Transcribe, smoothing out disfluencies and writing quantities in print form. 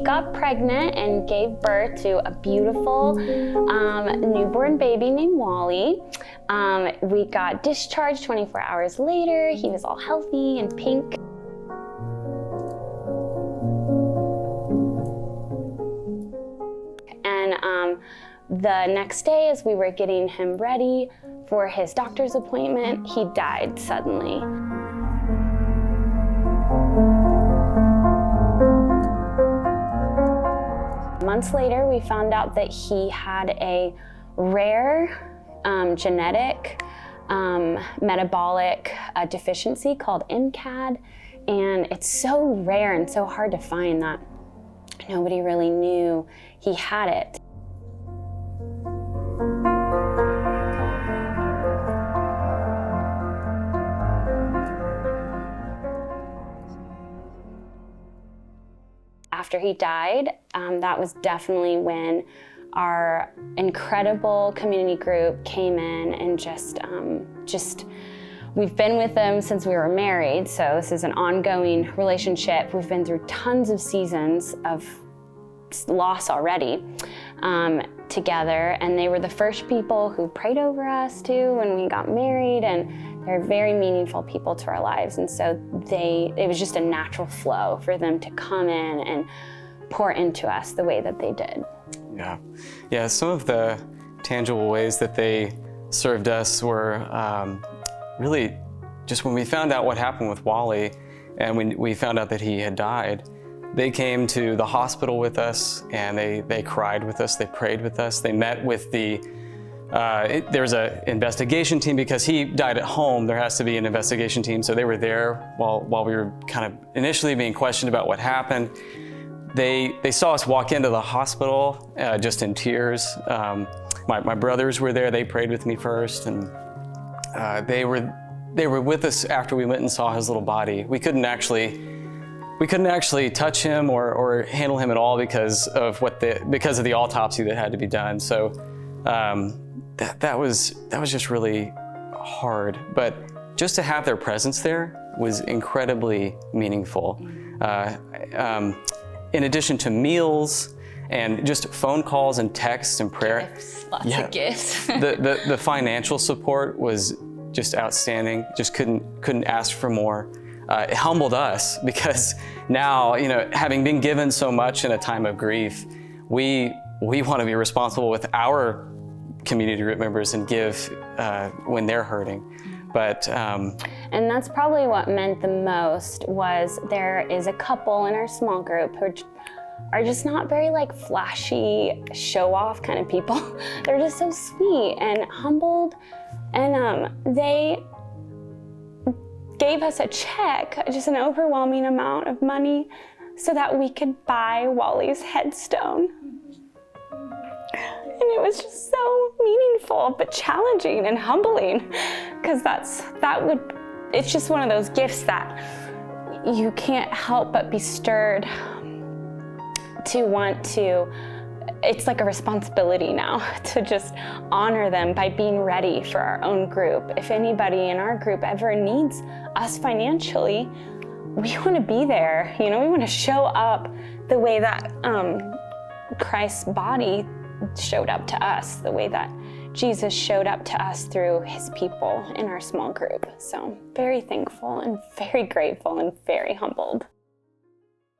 got pregnant and gave birth to a beautiful newborn baby named Wally. We got discharged 24 hours later. He was all healthy and pink. And the next day, as we were getting him ready for his doctor's appointment, he died suddenly. Months later, we found out that he had a rare genetic metabolic deficiency called MCAD, and it's so rare and so hard to find that nobody really knew he had it. After he died, that was definitely when our incredible community group came in and just we've been with them since we were married, so this is an ongoing relationship. We've been through tons of seasons of loss already together, and they were the first people who prayed over us too when we got married, and they're very meaningful people to our lives, and so it was just a natural flow for them to come in and pour into us the way that they did. Yeah, some of the tangible ways that they served us were really just when we found out what happened with Wally, and when we found out that he had died, they came to the hospital with us, and they cried with us, they prayed with us, they met with there's an investigation team because he died at home. There has to be an investigation team, so they were there while we were kind of initially being questioned about what happened. They saw us walk into the hospital just in tears. My brothers were there. They prayed with me first, and they were with us after we went and saw his little body. We couldn't actually touch him or handle him at all because of the autopsy that had to be done. So that was just really hard. But just to have their presence there was incredibly meaningful. In addition to meals and just phone calls and texts and prayer. Gifts, lots of gifts. the financial support was just outstanding. Just couldn't ask for more. It humbled us because now, having been given so much in a time of grief, we want to be responsible with our community group members and give when they're hurting. But and that's probably what meant the most was there is a couple in our small group who are just not very flashy, show-off kind of people. They're just so sweet and humbled, and they gave us a check, just an overwhelming amount of money, so that we could buy Wally's headstone. And it was just so meaningful, but challenging and humbling, because it's just one of those gifts that you can't help but be stirred to want to. It's like a responsibility now to just honor them by being ready for our own group. If anybody in our group ever needs us financially, we want to be there. We want to show up the way that Christ's body showed up to us, the way that Jesus showed up to us through his people in our small group. So very thankful and very grateful and very humbled.